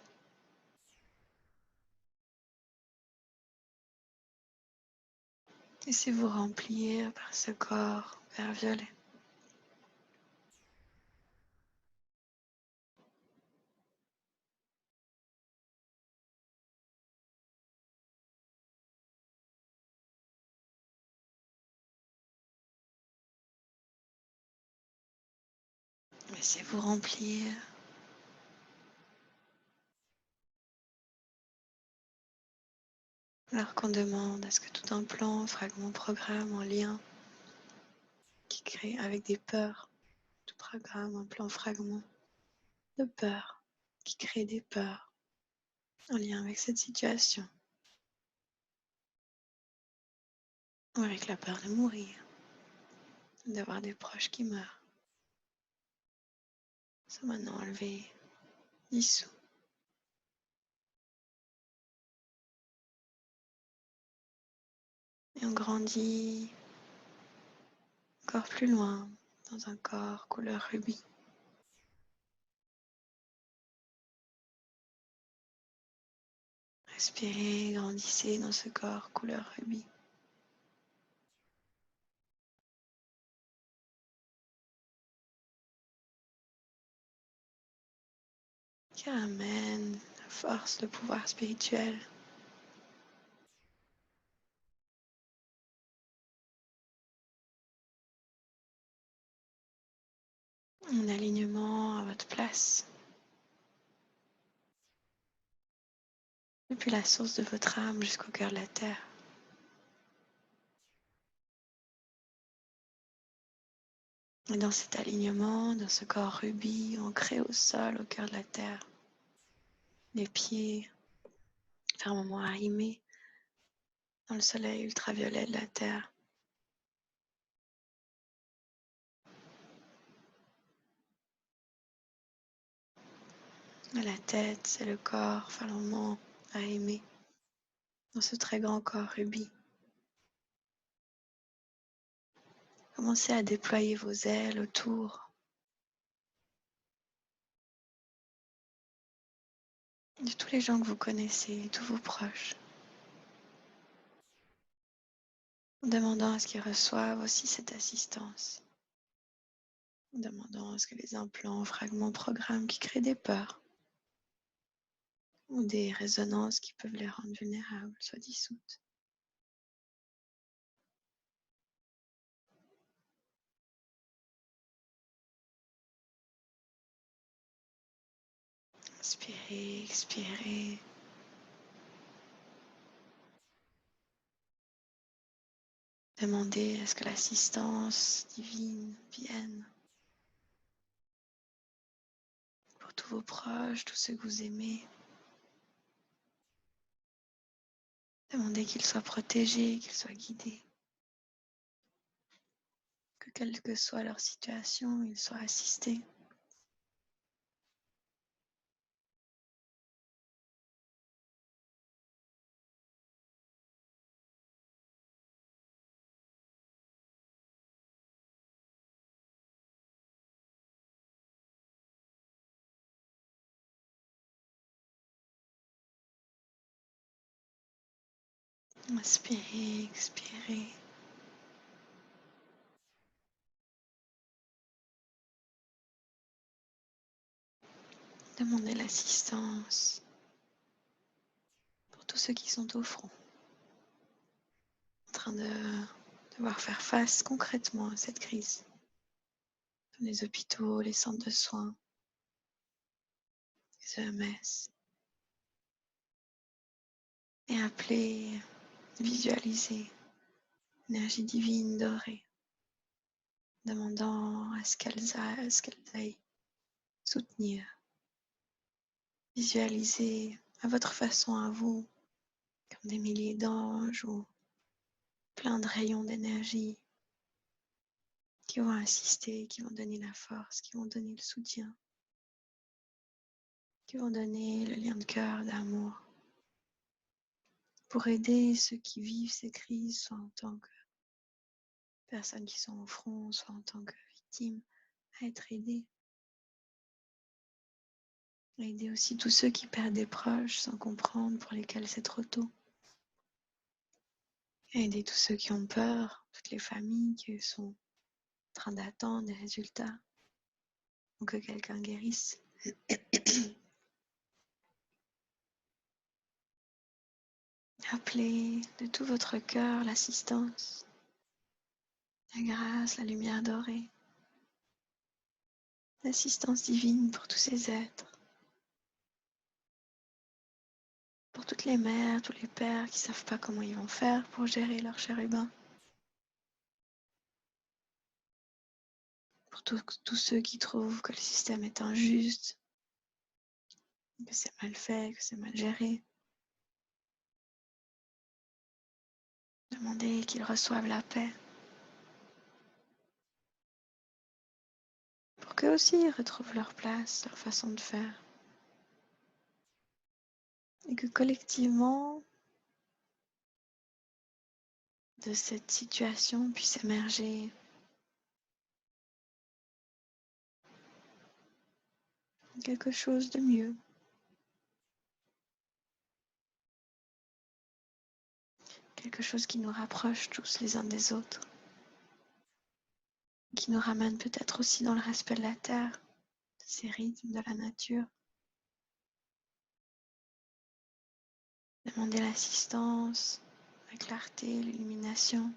Laissez-vous remplir par ce corps vert-violet. Laissez-vous remplir. Alors qu'on demande à ce que tout implant, fragment, programme en lien qui crée avec des peurs, tout programme, un plan fragment de peur, qui crée des peurs en lien avec cette situation, ou avec la peur de mourir, d'avoir des proches qui meurent, sont maintenant enlevés, dissous. Et on grandit encore plus loin dans un corps couleur rubis. Respirez, grandissez dans ce corps couleur rubis. Qui ramène la force, le pouvoir spirituel. En alignement à votre place. Depuis la source de votre âme jusqu'au cœur de la terre. Et dans cet alignement, dans ce corps rubis, ancré au sol, au cœur de la terre, les pieds fermement arrimés dans le soleil ultraviolet de la terre. La tête, c'est le corps fermement arrimé dans ce très grand corps rubis. Commencez à déployer vos ailes autour de tous les gens que vous connaissez, tous vos proches, en demandant à ce qu'ils reçoivent aussi cette assistance, en demandant à ce que les implants, fragments, programmes qui créent des peurs ou des résonances qui peuvent les rendre vulnérables soient dissoutes. Inspirez, expirez. Demandez à ce que l'assistance divine vienne pour tous vos proches, tous ceux que vous aimez. Demandez qu'ils soient protégés, qu'ils soient guidés. Que quelle que soit leur situation, ils soient assistés. Inspirez, expirez. Demandez l'assistance pour tous ceux qui sont au front, en train de devoir faire face concrètement à cette crise. Dans les hôpitaux, les centres de soins, les EMS. Et appelez, visualisez l'énergie divine dorée, demandant à ce qu'elles aillent soutenir. Visualisez à votre façon à vous, comme des milliers d'anges ou plein de rayons d'énergie qui vont assister, qui vont donner la force, qui vont donner le soutien, qui vont donner le lien de cœur, d'amour, pour aider ceux qui vivent ces crises, soit en tant que personnes qui sont au front, soit en tant que victimes, à être aidés. Aider aussi tous ceux qui perdent des proches sans comprendre, pour lesquels c'est trop tôt. Aider tous ceux qui ont peur, toutes les familles qui sont en train d'attendre des résultats ou que quelqu'un guérisse. Appelez de tout votre cœur l'assistance, la grâce, la lumière dorée, l'assistance divine pour tous ces êtres, pour toutes les mères, tous les pères qui ne savent pas comment ils vont faire pour gérer leur chérubin. tous ceux qui trouvent que le système est injuste, que c'est mal fait, que c'est mal géré. Demandez qu'ils reçoivent la paix. Pour qu'eux aussi retrouvent leur place, leur façon de faire. Et que collectivement, de cette situation puisse émerger quelque chose de mieux. Quelque chose qui nous rapproche tous les uns des autres. Qui nous ramène peut-être aussi dans le respect de la terre, de ses rythmes, de la nature. Demander l'assistance, la clarté, l'illumination.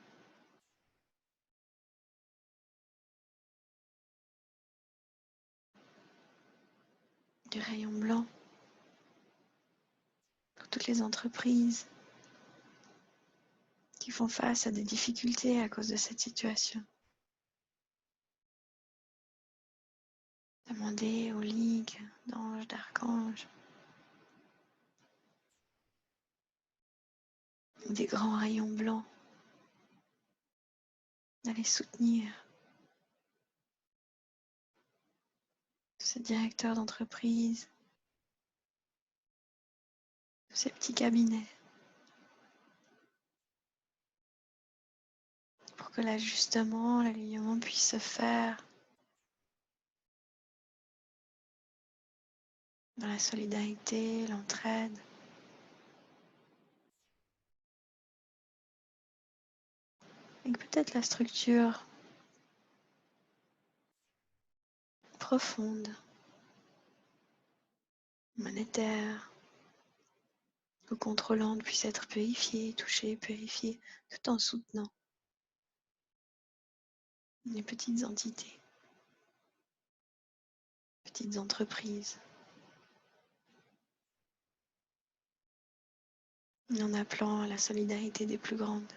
Du rayon blanc pour toutes les entreprises qui font face à des difficultés à cause de cette situation. Demander aux ligues d'anges, d'archanges, des grands rayons blancs, d'aller soutenir tous ces directeurs d'entreprise, tous ces petits cabinets, pour que l'ajustement, l'alignement puisse se faire dans la solidarité, l'entraide. Et que peut-être la structure profonde, monétaire ou contrôlante puisse être purifiée, touchée, purifiée, tout en soutenant les petites entités, petites entreprises, en appelant à la solidarité des plus grandes,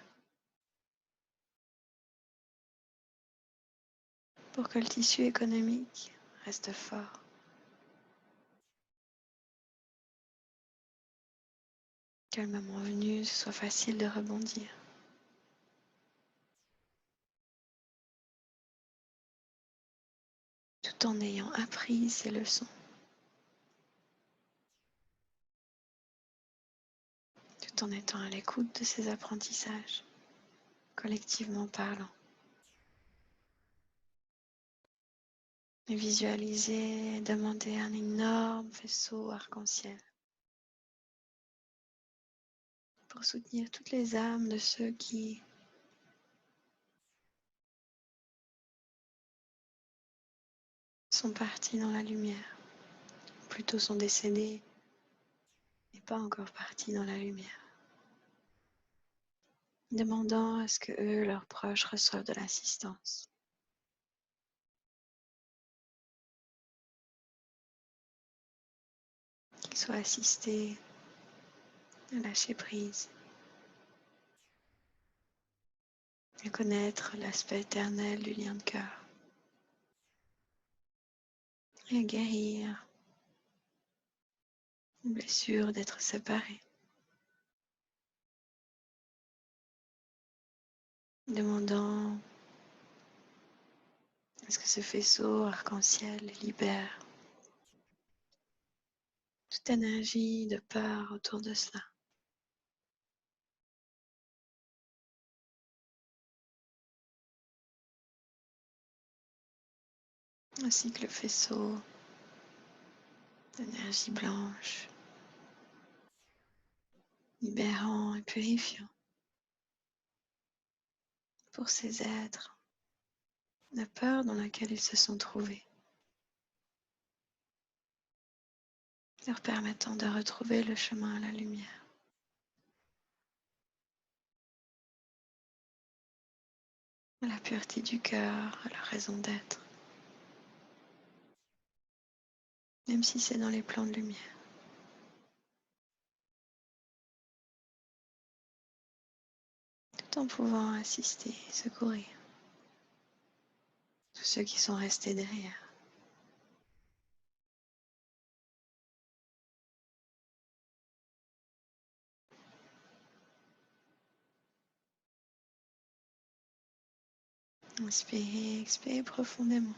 pour que le tissu économique reste fort. Que le moment venu, ce soit facile de rebondir. Tout en ayant appris ces leçons. Tout en étant à l'écoute de ces apprentissages, collectivement parlant. Et visualiser et demander un énorme faisceau arc-en-ciel pour soutenir toutes les âmes de ceux qui sont partis dans la lumière, plutôt sont décédés et pas encore partis dans la lumière. Demandant à ce que eux, leurs proches, reçoivent de l'assistance. Qu'ils soient assistés à lâcher prise, à connaître l'aspect éternel du lien de cœur et à guérir les blessures d'être séparés. Demandant à ce que ce faisceau arc-en-ciel libère toute énergie de peur autour de cela. Ainsi que le faisceau d'énergie blanche, libérant et purifiant pour ces êtres, la peur dans laquelle ils se sont trouvés, leur permettant de retrouver le chemin à la lumière. À la pureté du cœur, à leur raison d'être, même si c'est dans les plans de lumière. Tout en pouvant assister, secourir tous ceux qui sont restés derrière. Inspirez, expirez profondément.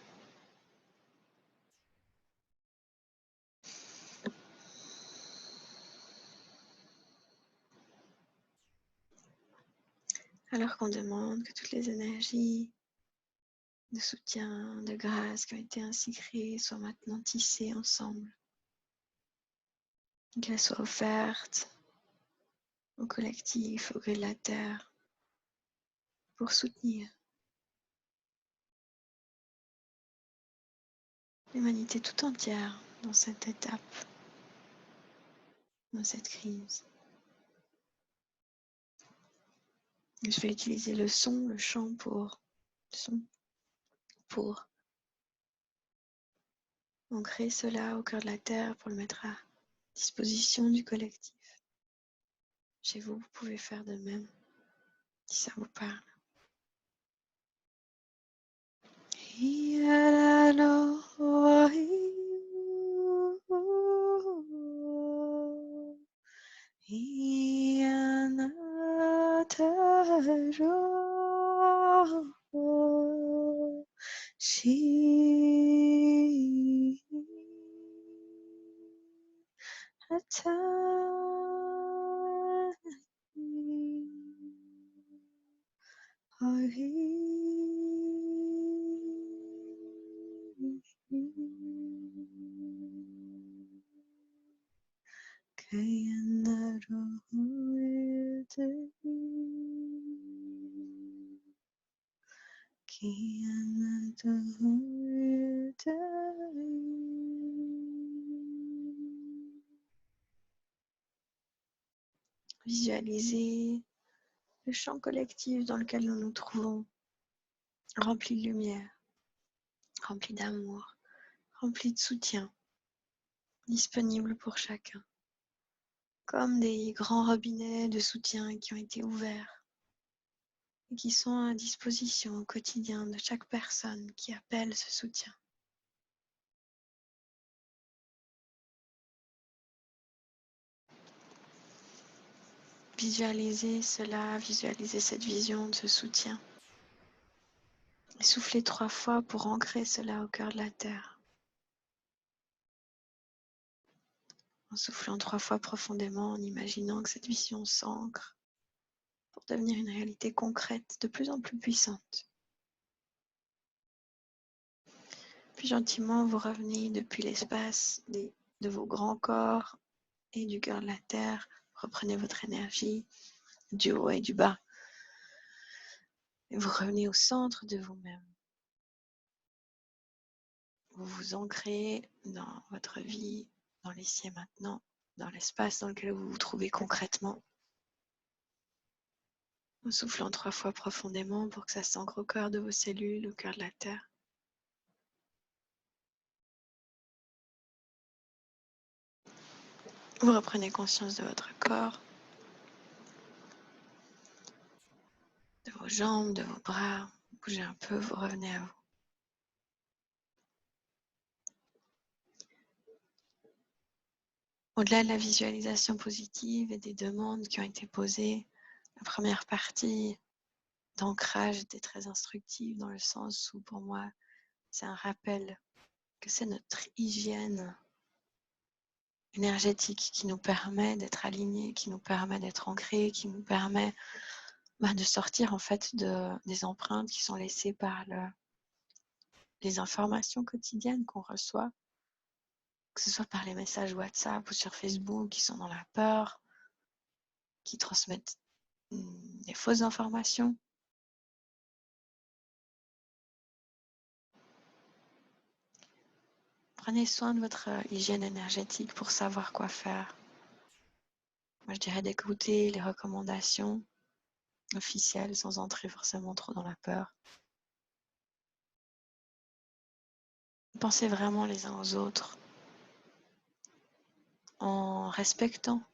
Alors qu'on demande que toutes les énergies de soutien, de grâce qui ont été ainsi créées soient maintenant tissées ensemble. Qu'elles soient offertes au collectif, au gré de la terre, pour soutenir l'humanité tout entière dans cette étape, dans cette crise. Je vais utiliser le son, le chant pour ancrer cela au cœur de la terre, pour le mettre à disposition du collectif. Chez vous, vous pouvez faire de même, si ça vous parle. Visualisez le champ collectif dans lequel nous nous trouvons, rempli de lumière, rempli d'amour, rempli de soutien, disponible pour chacun, comme des grands robinets de soutien qui ont été ouverts et qui sont à disposition au quotidien de chaque personne qui appelle ce soutien. Visualisez cela, visualisez cette vision de ce soutien. Et soufflez 3 fois pour ancrer cela au cœur de la terre. En soufflant 3 fois profondément, en imaginant que cette vision s'ancre pour devenir une réalité concrète de plus en plus puissante. Puis gentiment, vous revenez depuis l'espace de vos grands corps et du cœur de la terre. Reprenez votre énergie du haut et du bas. Et vous revenez au centre de vous-même. Vous vous ancrez dans votre vie, dans l'ici et maintenant, dans l'espace dans lequel vous vous trouvez concrètement. En soufflant 3 fois profondément pour que ça s'ancre au cœur de vos cellules, au cœur de la terre. Vous reprenez conscience de votre corps, de vos jambes, de vos bras. Vous bougez un peu, vous revenez à vous. Au-delà de la visualisation positive et des demandes qui ont été posées, la première partie d'ancrage était très instructive dans le sens où pour moi, c'est un rappel que c'est notre hygiène énergétique qui nous permet d'être alignés, qui nous permet d'être ancrés, qui nous permet de sortir en fait des empreintes qui sont laissées par les informations quotidiennes qu'on reçoit, que ce soit par les messages WhatsApp ou sur Facebook qui sont dans la peur, qui transmettent des fausses informations. Prenez soin de votre hygiène énergétique pour savoir quoi faire. Moi, je dirais d'écouter les recommandations officielles sans entrer forcément trop dans la peur. Pensez vraiment les uns aux autres en respectant,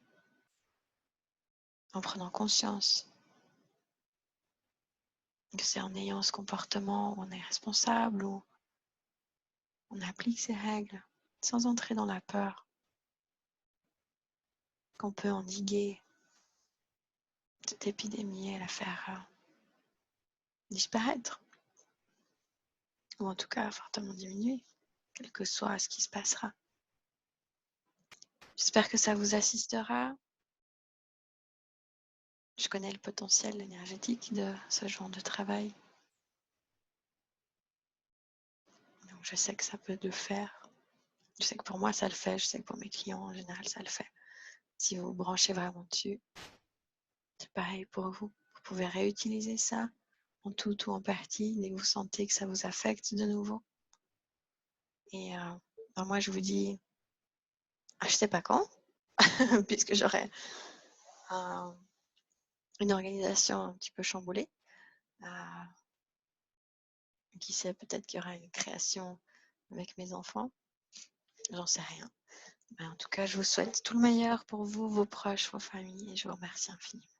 en prenant conscience que c'est en ayant ce comportement où on est responsable, où on applique ces règles sans entrer dans la peur, qu'on peut endiguer cette épidémie et la faire disparaître, ou en tout cas fortement diminuer, quel que soit ce qui se passera. J'espère que ça vous assistera. Je connais le potentiel énergétique de ce genre de travail. Donc je sais que ça peut le faire. Je sais que pour moi ça le fait, je sais que pour mes clients en général ça le fait. Si vous vous branchez vraiment dessus, c'est pareil pour vous. Vous pouvez réutiliser ça en tout ou en partie dès que vous sentez que ça vous affecte de nouveau. Et moi je vous dis, je sais pas quand, puisque j'aurai une organisation un petit peu chamboulée. Qui sait, peut-être qu'il y aura une création avec mes enfants. J'en sais rien. Mais en tout cas, je vous souhaite tout le meilleur pour vous, vos proches, vos familles et je vous remercie infiniment.